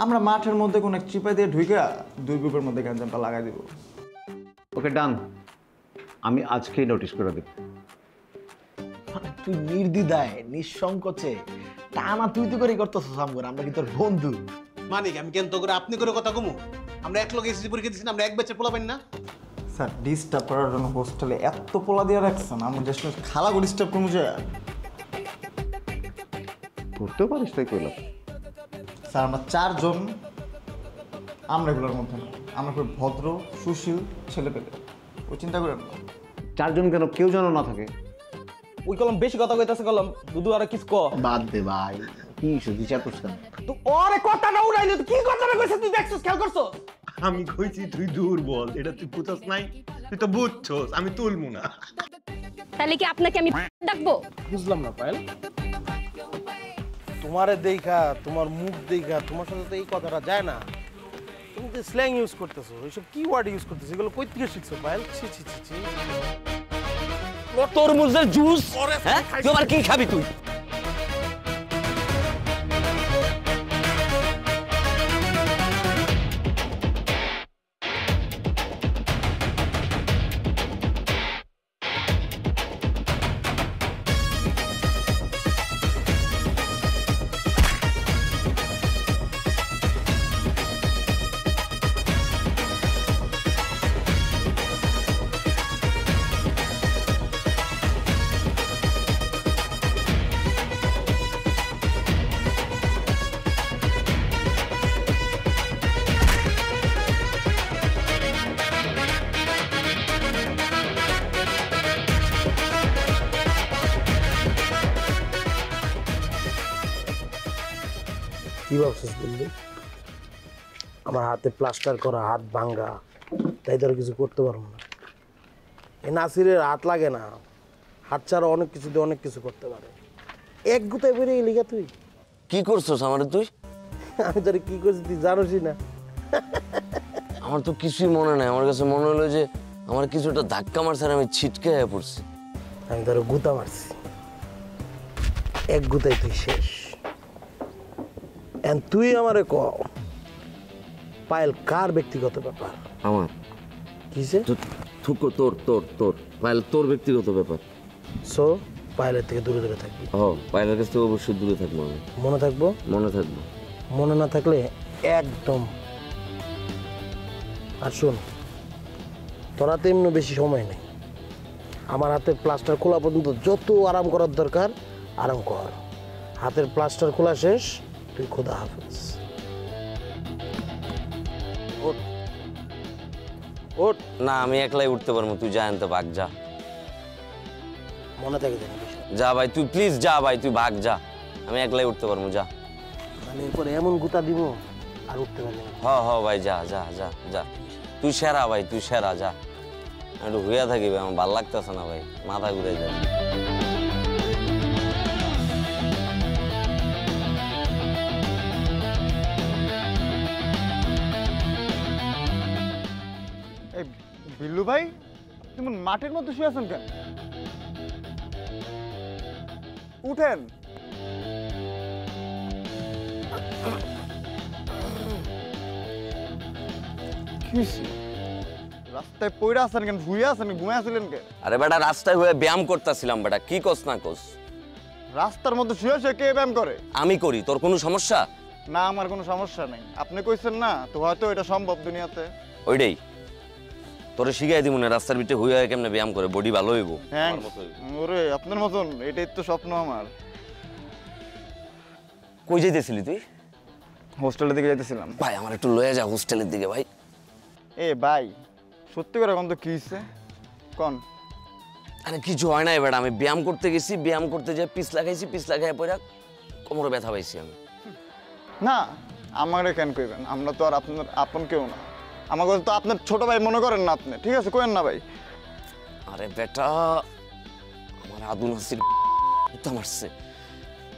আমরা মাঠের মধ্যে কোনো এক চিপা দিয়ে ঢুইকা দুই গ্রুপের মধ্যে গ্যাঞ্জামটা লাগাই দিব। ওকে ডান, আমি আজকেই নোটিশ করে দেব। তুই নির্দ্বিধায় নিঃসংকোচে টানা তুই তুই করে করতেছিস আমগর, আমরা কি তোর বন্ধু? মানিক আমি কেন তো করে আপনি করে কথা কমু? আমরা এক লগে এসএসসি পরীক্ষা দিছি না, আমরা এক ব্যাচে পোলা পাই না। স্যার ডিস্টার্ব করার জন্য হোস্টেলে এত পোলা দিয়ে রাখছেন, আমরা যে খালাকে ডিস্টার্ব করবো যে করতেও পারিস তাই কইলাম। স্যার আমরা 4 জন, আমরা এগুলোর মধ্যে না, আমরা খুব ভদ্র সুশীল ছেলে পেলে, ওই চিন্তা করেন না। 4 জন কেন, কেউ যেন না থাকে। ওই কলম বেশি কথা কইতাছে, কলম দুদু আর কিছু ক বাদ দে ভাই, কি শুধু বিচার করছ কেন? তো ওরে কথাটা উড়াইলি, তুই কি কথাটা কইছিস? তুই দেখছিস, খেয়াল করছস? আমি কইছি তুই দুর্বল, এটা তুই বুঝছস নাই? তুই তো বুঝছস আমি তুলমু না। তাহলে কি আপনাকে আমি ডাকবো? বুঝলাম না পায়েল, তোমারে দেখা, তোমার মুখ দেখা, তোমার সাথে তো এই কথাটা যায় না। তুমি যে স্ল্যাং ইউজ করতেছো, এইসব কি ওয়ার্ড ইউজ করতেছো, এগুলো কই থেকে শিখছো পায়েল? ছি ছি ছি ছি। তরমুজের জুস, হ্যাঁ তুই আবার কি খাবি তুই? কি ভাবছিস বললি? আমার হাতে প্লাস্টার করা, হাত ভাঙ্গা, তাই ধর কিছু করতে পারবো না। এই নাসিরের হাত লাগে না, হাত ছাড়া অনেক কিছু দিয়ে অনেক কিছু করতে পারে। এক গুতায় বেরিয়ে গেলি তুই। কি করছস আমার তুই? আমি তোর কি করছি তুই জানোসই না। আমার তো কিছুই মনে নাই, আমার কাছে মনে হলো যে আমার কিছুটা ধাক্কা মারছে আর আমি ছিটকে হয়ে পড়ছি। আমি তোর গুতা মারছি, এক গুতায় তুই শেষ। তুই আমারে ক পায়েল কার ব্যক্তিগত ব্যাপার? আমার কিসে? তোর তোর তোর পায়েল তোর ব্যক্তিগত ব্যাপার। সো পায়েলের থেকে দূরে দূরে থাকবি। পায়েলের কাছ থেকে অবশ্যই দূরে থাকবো আমি। মনে থাকবো? মনে থাকবো। মনে না থাকলে একদম। আর শোন, তোরা তো এমনি বেশি সময় নেই, আমার হাতের প্লাস্টার খোলা পর্যন্ত যত আরাম করার দরকার আরাম কর। হাতের প্লাস্টার খোলা শেষ, তুই খোদা হাফেজ। ওঠ না, আমি একলাই উঠতে পারবো, তুই যা আনতে ভাগ যা। মনে থাকে জানি যা ভাই তুই, প্লিজ যা ভাই, তুই ভাগ যা, আমি একলাই উঠতে পারবো, যা। মানে এরপরে এমন গুতা দিব আর উঠতে পারবি না। হ ভাই যা যা যা যা, তুই সেরা ভাই, তুই সেরা, যা। একটু হইয়া থাকি ভাই, আমার ভাল লাগতেছে না ভাই, মাথা ঘুরে যায়। বিল্লু ভাই, তুমি মাঠের মধ্যে শুয়ে আছেন কেন? উঠেন। রাস্তায় পড়ে আছেন কেন? শুয়ে আছেন, ঘুমিয়ে আছিলেন কেন? আরে বেটা, রাস্তায় হয়ে ব্যায়াম করতেছিলাম বেটা, কি কোস না কোস? রাস্তার মধ্যে শুয়ে শুয়ে কে ব্যায়াম করে? আমি করি, তোর কোনো সমস্যা? না, আমার কোনো সমস্যা নেই। আপনি কইছেন না তো, হয়তো এটা সম্ভব দুনিয়াতে। ওইটাই তোরে শিখাই দিব না, রাস্তার ভিতরে হয়ে কেমনে ব্যায়াম করে, বডি ভালো হইব। ওরে আপনার মতন, এটাই তো স্বপ্ন আমার। কই যাইতেছিলি তুই? হোস্টেলের দিকে যাইতেছিলাম। ভাই আমার একটু লয়ে যা হোস্টেলের দিকে ভাই। এ ভাই, সত্যি করে এখন তো কি হইছে কোন? আরে কিছু হয় নাই বেটা, আমি ব্যায়াম করতে গেছি, ব্যায়াম করতে যাই পিছ লাগাইছি, পিছ লাগাই পড়া কোমরে ব্যথা পাইছি আমি। না, আমারে কেন কইবেন? আমরা তো আর আপনার আপন কেউ না। আমাকে তো আপনার ছোট ভাই মনে করেন না আপনি, ঠিক আছে? কইেন না ভাই। আরে বেটা, আমার আদুল হাসির গুতা মারছে,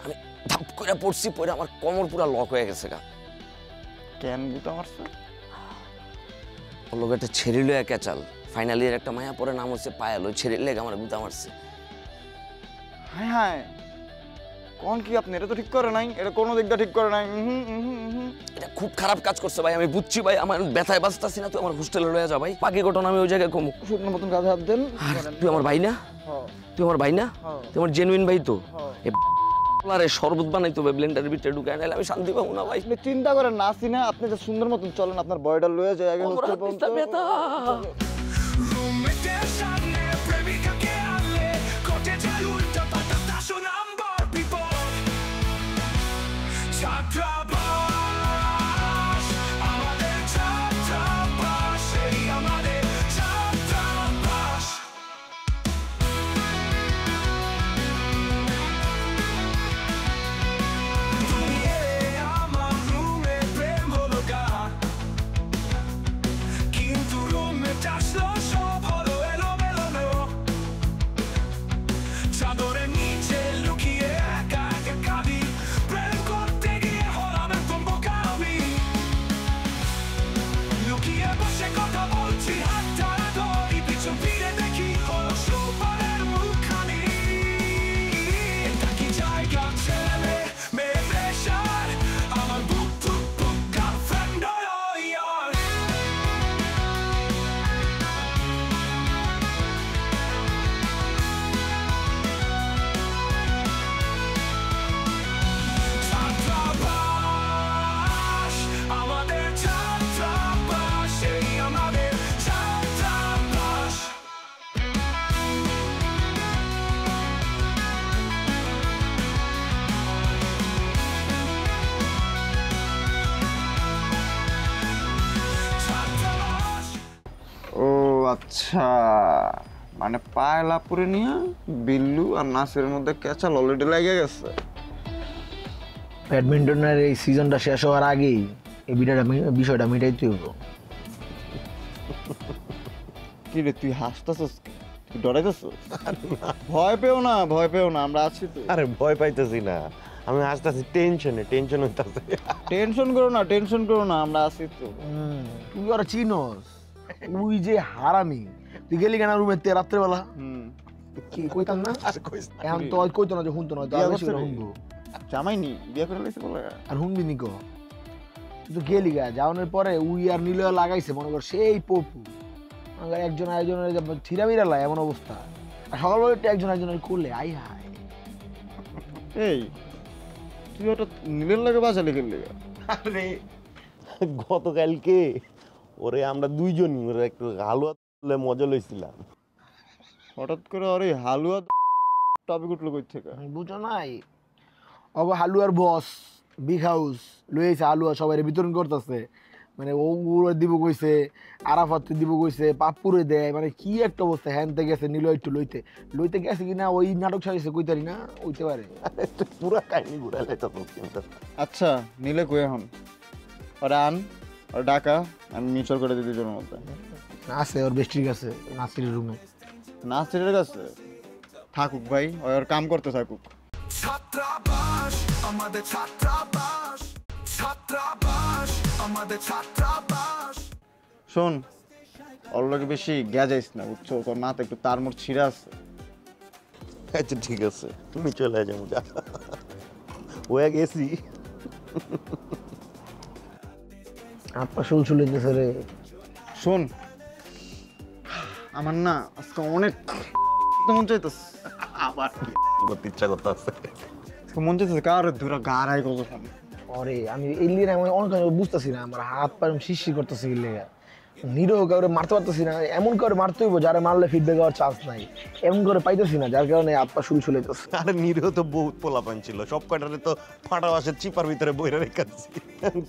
আমি ধাপ করে পড়ছি, পড়ে আমার কোমর পুরা লক হয়ে গেছে গা। কেন গুতা মারছে? ওর লোক একটা ছেড়ে লইয়া ক্যাচাল, ফাইনাল ইয়ার একটা মায়া পরে নাম হচ্ছে পায়েল, ওই ছেড়ে লেগে আমার গুতা মারছে। হায় হায়, কোন কি আপনি এটা তো ঠিক করে নাই, এটা কোনো দিকটা ঠিক করে নাই। এটা খুব খারাপ কাজ করছে ভাই, আমি বুঝছি ভাই, আমার ব্যথায় বাঁচতাছি না, তুই আমার হোস্টেলে লয়ে যা ভাই, বাকি ঘটনা আমি ওই জায়গায় কমু। শুকনো মতন কাঁধে হাত দেন। তুই আমার ভাই না, তুই আমার ভাই না, তুই আমার জেনুইন ভাই তো। আরে শরবত বানাই তো ব্লেন্ডারের ভিতরে ঢুকায় নাইলে আমি শান্তি পাবো না ভাই। আপনি চিন্তা করেন না, আসি না, আপনি যে সুন্দর মতন চলেন, আপনার বয়টা লয়ে যায় আগে হোস্টেল পর্যন্ত। ব্যথা আচ্ছা, মানে পায়লাপুরে নিয়ে বিল্লু আর নাসিরের মধ্যে ক্যাচাল অলরেডি লেগে গেছে। ব্যাডমিন্টনের এই সিজনটা শেষ হওয়ার আগেই এই বিষয়টা মিটাইতে হইব। কি রে তুই হাসতেছিস, তুই ডরাইতেছিস? ভয় পেও না, ভয় পেও না, আমরা আছি তো। আরে ভয় পাইতেছি না, আমি আসতেছি টেনশন হইতাছে। টেনশন করো না, টেনশন করো না, আমরা আছি তো। তুই আর চিনস ওই যে হারামি, তুই গেলি কেন রুমের তে রাত্রেবেলা? কি কইতাম না? এখন তো কইতো না যে হুনতো না, হুনবো। জামাইনি বিয়ে করে লাইছে বলে আর হুনবি নি কো? তুই তো গেলি গা, যাওয়ানোর পরে উই আর নীল লাগাইছে মনে কর সেই পপু, একজন আরেকজনের থিরামিরা লাই এমন অবস্থা। আর সকালবেলা একজন একজনের করলে আই হাই। এই তুই ওটা নীলের লাগে বাঁচালি গেলি? আরে গতকালকে ওরে আমরা দুইজনই ওরে একটু হালুয়া মজা লইছিলাম, হঠাৎ করে ওর এই হালুয়া টপিক উঠলো কই থেকে? বুঝো নাই, অব হালুয়ার বস বিগ হাউস লইছে হালুয়া সবাই বিতরণ করতেছে, মানে ও দিব কইছে, আরাফাত দিব কইছে, পাপ্পুরে দেয়, মানে কি একটা অবস্থা। হ্যান থেকে গেছে নীল একটু লইতে গেছে কিনা ওই নাটক সাজিয়েছে কইতারি না, হইতে পারে। পুরা কাহিনী ঘুরে লাইতাম। আচ্ছা নীলে কই এখন? ওরা আন, ওর ডাকা, আমি মিচর করে দিই দুজনের মধ্যে। আছে ওর বেস্টির কাছে, নাসিরের রুমে। নাসিরের কাছে থাকুক ভাই, ওর কাম করতে থাকুক। ছাত্রাবাস আমাদের ছাত্রাবাস, ছাত্রাবাস আমাদের ছাত্রাবাস। শোন, ওর লোকে বেশি গ্যাজাইস না, বুঝছো? তোর মাথা একটু তার মোড় ছিঁড়া আছে। আচ্ছা ঠিক আছে, তুমি চলে যাবো, যা হয়ে গেছি। আপা শুলশুল হইতেছে রে। শোন, আমার না আজকে অনেক মন চাইতেছে। আবার করতে ইচ্ছা করতেছে, মন চাইতেছে কার দূরা গাড়াই কত। আরে আমি এই লিয়ে আমি অনেক বুঝতেছি না, আমার হাত পা শিরশির করতেছে এই লিয়ে। নিরো কাউরে মারতে পারতেছি না, এমন করে মারতে হইব যারা মারলে ফিডব্যাক হওয়ার চান্স নাই, এমন করে পাইতেছি না, যার কারণে হাত পা শুল শুলাইতেছে। আরে নিরীহ তো বহুত পোলাপান ছিল, সব কয়টারে তো ফাটা বাসের চিপার ভিতরে বইরা রেখেছি,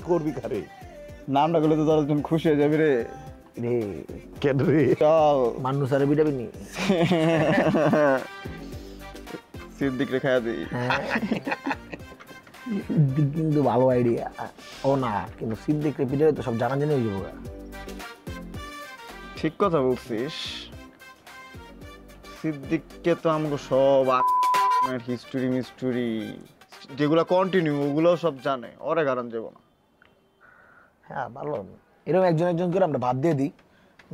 করবি কারে? নামটা করলে তো তোর জন্য খুশি হয়ে যাবি রে। রে কেন রে? চল মানুষ আরে বিটাবি নি সিদ্দিক রে খাইয়া দিই। কিন্তু ভালো আইডিয়া। ও না, কিন্তু সিদ্দিক রে পিটারে তো সব জানা জানি হয়ে যাবো। ঠিক কথা বলছিস, সিদ্দিককে তো আমাকে সব হিস্টোরি যেগুলো কন্টিনিউ ওগুলো সব জানে, ওরে গারান যাব না। হ্যাঁ ভালো, এরকম একজন একজন করে আমরা ভাব দিয়ে দিই,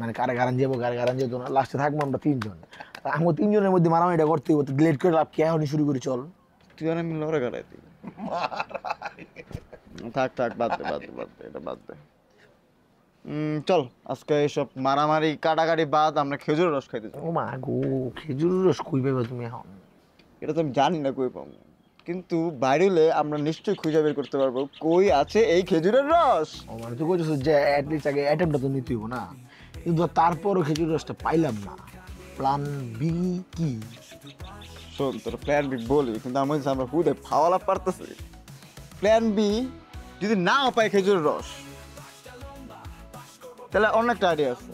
মানে কারে গারান যাবো কারে গারান যেত না, লাস্টে থাকবো আমরা তিনজন। আমরা তিনজনের মধ্যে মারামারিটা করতে হইব, লেট করে লাভ কে এখনই শুরু করি চল। তুই আর আমি লড়ে গাড়াই দিই। থাক থাক, বাদ দে এটা বাদ দে। চল আজকে এইসব মারামারি কাটাকাটি বাদ, আমরা খেজুরের রস খাইতে যাবো। ও মা গো, খেজুরের রস কই পাইবা তুমি এখন? এটা তো আমি জানি না কই পাবো, কিন্তু বাইরেলে আমরা নিশ্চয়ই খুঁজে বের করতে পারবো কই আছে এই খেজুরের রস। আমার তো কইছো যে অ্যাটলিস্ট আগে অ্যাটেম্পটা তো নিতে হইব না, কিন্তু তারপরও খেজুরের রসটা পাইলাম না। প্ল্যান বি কি? শোন, তোর প্ল্যান বি বলি, কিন্তু আমার কাছে আমরা খুদে ফাওয়ালা পারতেছি। প্ল্যান বি যদি নাও পাই খেজুরের রস, তাহলে অন্য একটা আইডিয়া আছে।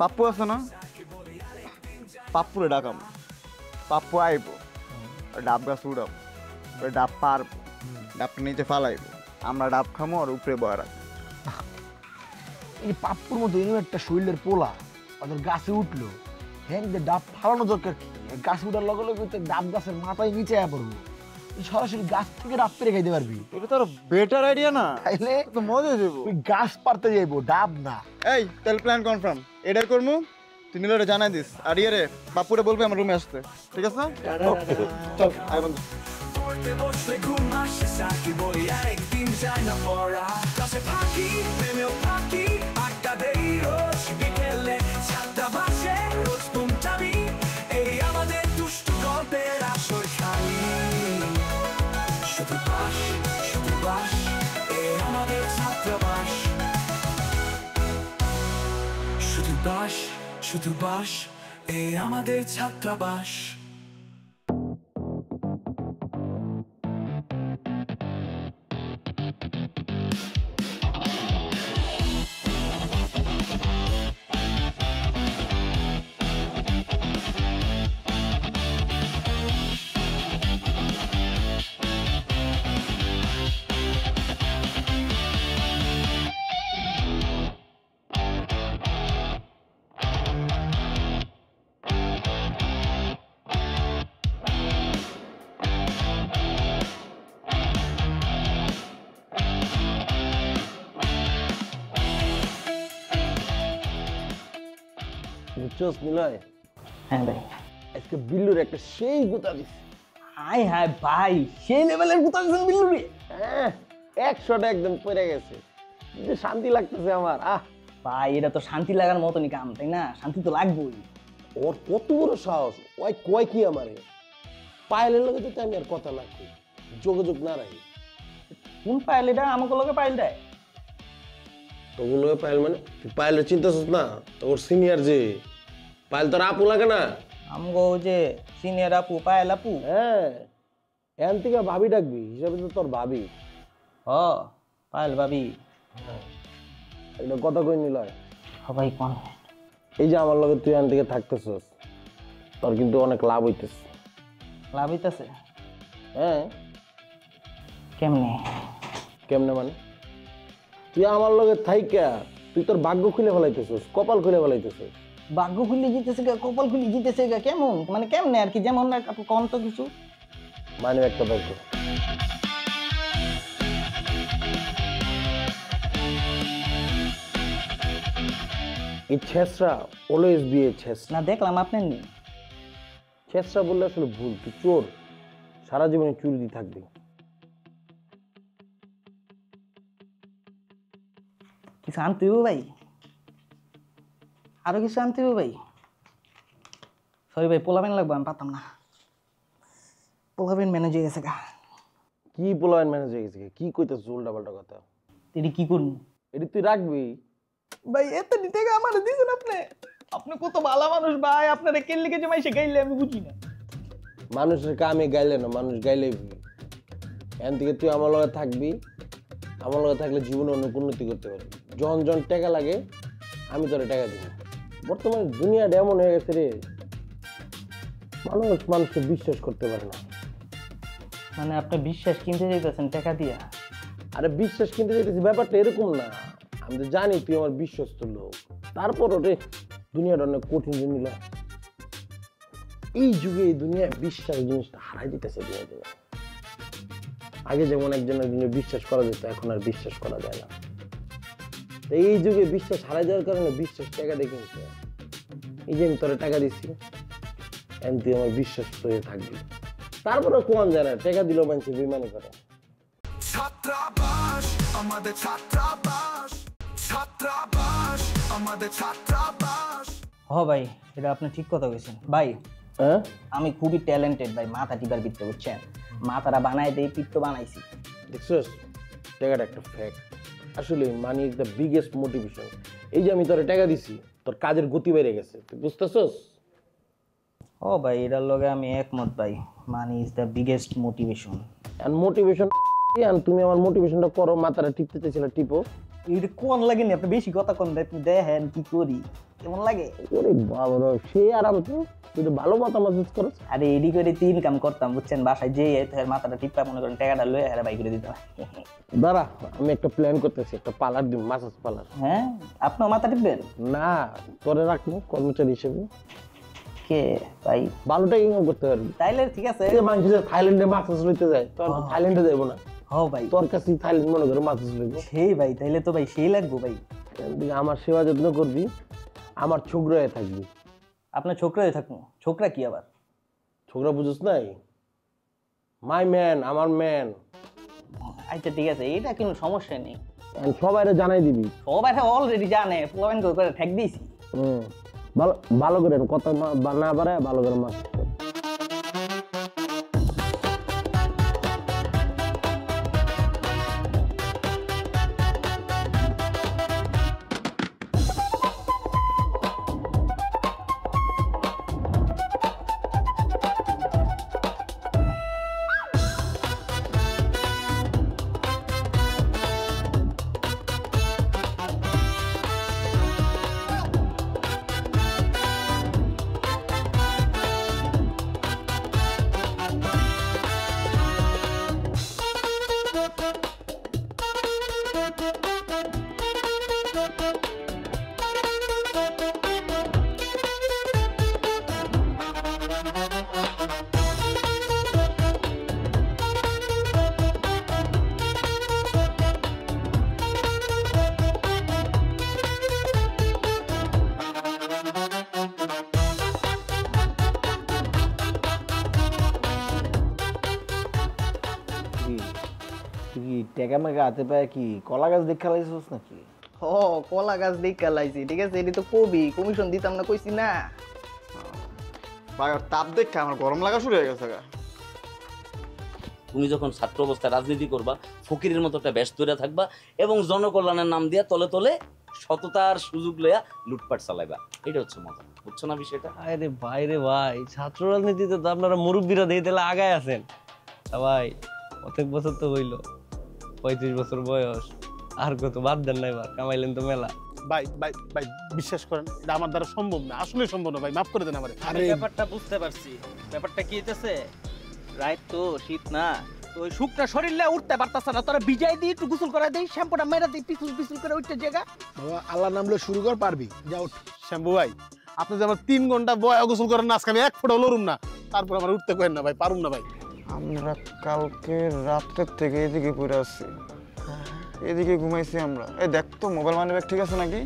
পাপ্পু আছে না, পাপ্পুরে ডাকাম, পাপ্পু আইব, ডাব গাছ উড়াবো, ওই ডাব পারবো, ডাবটা নিচে ফালাইবো, আমরা ডাব খামো আর উপরে বয়া রাখবো। এই পাপ্পুর মতো এরকম একটা শরীরের পোলা ওদের গাছে উঠলো, হ্যাঁ ডাব ফালানো দরকার কি? গাছ উঠার লগে লগে ডাব গাছের মাথায় নিচে আয়া পড়বো, সরাসরি গাছ থেকে ডাব পেরে খাইতে পারবি। এটা তো বেটার আইডিয়া না? তাইলে তো মজা দেবো। ওই গাছ পারতে যাইবো, ডাব না। এই তাহলে প্ল্যান কনফার্ম, এটার করবো। তুই নিলে জানাই দিস, আর ইয়ে বাপুরে বলবি আমার রুমে আসতে, ঠিক আছে? চল আয় বন্ধু। পড়তে বসলে ঘুম আসে সাকি বই একদিন যায় না পড়া কাছে ফাঁকি প্রেমেও ফাঁকি আড্ডা দেই রোজ বিকেলে ছাদটা বাসে রোজ তুমটাবি এই আমাদের দুষ্টু গল্পের আসর খালি শুধু বাস এই আমাদের ছাত্রাবাস শুধু বাস এই আমাদের ছাত্রাবাস। বুঝছস নিলয়? হ্যাঁ ভাই। আজকে বিল্লুর একটা সেই গুতা দিছে। হাই হাই ভাই, সেই লেভেলের গুতা দিছেন বিল্লুরে? হ্যাঁ, 100টা একদম পড়ে গেছে, যে শান্তি লাগতেছে আমার। ভাই এটা তো শান্তি লাগার মতনই কাম, তাই না? শান্তি তো লাগবেই। ওর কত বড় সাহস, ওই কয় কি আমারে পায়েলের লগে যদি আমি আর কথা না কই, যোগাযোগ না রাখি। কোন পায়েল এটা? আমাকে লগে পায়েল দেয়? তোগুলো পায়েল মানে তুই পায়েলের চিন্তা করছিস না? তোর সিনিয়র যে পায়েল, তোর আপু লাগে না? আমগো যে সিনিয়র আপু পায়েল আপু। হ্যাঁ, এখান থেকে ভাবি ডাকবি, হিসাবে তো তোর ভাবি। পায়েল ভাবি। একটা কথা কই নিলয়? ভাই কোন? এই যে আমার লগে তুই এখান থেকে থাকতেছস, তোর কিন্তু অনেক লাভ হইতেছে। লাভ হইতেছে? হ্যাঁ। কেমনে? কেমনে মানে? তুই আমার লগে থাইকা তুই তোর ভাগ্য খুলে ফেলাইতেছস, কপাল খুলে ফেলাইতেছস। ভাগ্য খুলে জিতেছে গা, কপাল খুলে জিতেছে গা? কেমন মানে কেমনে আর কি? যেমন কোন তো কিছু মানে একটা ভাগ্য। এই ছেসরা অলওয়েজ বি এ ছেসরা। না দেখলাম আপনার নি ছেসরা বললে আসলে ভুল, তুই চোর, সারা জীবনে চুরি দিয়ে থাকবি। কিছু আনতে হবে ভাই, আরো কিছু আনতে হবে ভাই। সরি ভাই, পোলাবেন লাগবে, আমি পারতাম না। পোলাবেন ম্যানেজ হয়ে গেছে গা। কি পোলাবেন ম্যানেজ হয়ে গেছে? কি কইতেছ উল্টা পাল্টা কথা? এটি কি করুন? এটি তুই রাখবি ভাই? এত নিতে গা আমার দিয়েছেন আপনি। আপনি কত ভালো মানুষ ভাই, আপনারা কেন লিখে যে মাইসে গাইলে আমি বুঝি না। মানুষের কামে গাইলে না, মানুষ গাইলেই। এখান থেকে তুই আমার লগে থাকবি, আমার লগে থাকলে জীবনে অনেক উন্নতি করতে পারবি। যখন যখন টাকা লাগে আমি তোরে টাকা দিব। বর্তমানে দুনিয়াটা এমন হয়ে গেছে রে, মানুষ মানুষকে বিশ্বাস করতে পারে না। মানে আপনি বিশ্বাস কিনতে যাইতেছেন টাকা দিয়া? আরে বিশ্বাস কিনতে যেতেছি, ব্যাপারটা এরকম না। আমি তো জানি তুই আমার বিশ্বস্ত লোক, তারপর ওরে দুনিয়াটা অনেক কঠিন জিনিস। এই যুগে এই দুনিয়ায় বিশ্বাস জিনিসটা হারাই দিতেছে। আগে যেমন একজনের বিশ্বাস করা যেত, এখন আর বিশ্বাস করা যায় না। এই যুগে বিশ্বাস হারাই যাওয়ার কারণে বিশ্বাস টাকা দিয়ে কিনছে। এই যে আমি তোরে টাকা দিচ্ছি, তুই আমার বিশ্বাস হয়ে থাকবি। তারপরে কোন জানে টাকা দিল মানুষ বিমানি করে। ছাত্রাবাস আমাদের ছাত্রাবাস, ছাত্রাবাস আমাদের ছাত্রাবাস। হ ভাই, এটা আপনি ঠিক কথা কইছেন ভাই। হ্যাঁ আমি খুবই ট্যালেন্টেড ভাই, মাথা টিপার ভিতরে বুঝছেন, মাথাটা বানাই দেই, পিঠ তো বানাইছি। দেখছস টাকাটা একটা ফ্যাক্ট। আসলে মানি ইজ দ্য বিগেস্ট মোটিভেশন। এই যে আমি তোরে টাকা দিছি, তোর কাজের গতি বেড়ে গেছে, তুই বুঝতেছস? ও ভাই, এটার লগে আমি একমত ভাই, money is the biggest motivation. And motivation তুমি আমার মোটিভেশনটা করো, মাথাটা টিপতে চাইছিল টিপো। এটা কোন লাগে না, আপনি বেশি কথা কোন দেখেন কি করি, কেমন লাগে? ওরে বাবা রে, সে আরাম তো, তুই তো ভালো মাথা মাসাজ করছ। আরে এডি করে 3 ইনকাম করতাম বুঝছেন, বাসায় যেয়ে তার মাথাটা টিপা মনে করেন টাকাটা লয়ে হারা বাই করে দিতাম। দাঁড়া, আমি একটা প্ল্যান করতেছি, একটা পার্লার দিব, মাসাজ পার্লার। হ্যাঁ, আপনিও মাথা টিপবেন? না, তোরে রাখবো কর্মচারী হিসেবে। কে ভাই? ভালোটা ইনকাম করতে পারবি। তাইলে ঠিক আছে। মানুষ থাইল্যান্ডে মাসাজ লইতে যায়, তোর থাইল্যান্ডে যাইবো না। হ্যাঁ ভাই, তোর কাছে থাইল্যান্ড মনে করে মাসাজ লইবো। সেই ভাই, তাইলে তো ভাই সেই লাগবো ভাই। আমার সেবা যত্ন করবি, আমার ছোকরা হয়ে থাকবি। আপনার ছোকরা হয়ে থাকবো? ছোকরা কি আবার? ছোকরা বুঝছ নাই? মাই ম্যান, আমার ম্যান। আচ্ছা ঠিক আছে, এটা কোনো সমস্যা নেই, সবাইরে জানাই দিবি। সবাই অলরেডি জানে, পোলাবেন করে ঠেক দিয়েছি। ভালো ভালো করে কথা না বাড়ায় ভালো করে মাছ। টেকা মেকা হাতে পায় কি কলা গাছ দেখা লাইছিস নাকি? ও কলা গাছ দেখা লাইছি, ঠিক আছে, এটি তো কবি, কমিশন দিতাম না কইছি না ভাই। আর তাপ দেখে আমার গরম লাগা শুরু হয়ে গেছে। তুমি যখন ছাত্র অবস্থায় রাজনীতি করবা, ফকিরের মতো একটা বেশ ধরে থাকবা এবং জনকল্যাণের নাম দিয়া তলে তলে সততার সুযোগ লইয়া লুটপাট চালাইবা। এটা হচ্ছে মজা, বুঝছো না বিষয়টা? আরে ভাই রে ভাই, ছাত্র রাজনীতিতে তো আপনারা মুরব্বীরা দিয়ে দিলে আগায় আছেন ভাই। অনেক বছর তো হইলো, 35 বছর বয়স, আর কত বাদ দেন নাই, বার কামাইলেন তো মেলা। ভাই ভাই ভাই বিশ্বাস করেন, এটা আমার দ্বারা সম্ভব না, আসলে সম্ভব না ভাই, মাফ করে দেন আমারে। আরে ব্যাপারটা বুঝতে পারছি, ব্যাপারটা কি হইতেছে, রাত তো শীত না, তো ওই শুকনা শরীরে উঠতে পারতাছ না, তোরা বিজাই দিয়ে একটু গোসল করা দেই, শ্যাম্পুটা মেরা দেই, পিছল পিছল করে উঠতে জায়গা। বাবা আল্লাহর নাম লয়ে শুরু কর, পারবি, যা উঠ। শ্যাম্পু ভাই, আপনি যে আমার 3 ঘন্টা বয় গোসল করেন না, আজকে আমি 1 ফোঁটা লড়ুম না, তারপর আমার উঠতে করেন না ভাই, পারুম না ভাই। আমরা কালকে রাত্রের থেকে এদিকে পড়ে আসছি, এদিকে ঘুমাইছি আমরা। এই দেখ তো মোবাইল মানি ব্যাগ ঠিক আছে নাকি?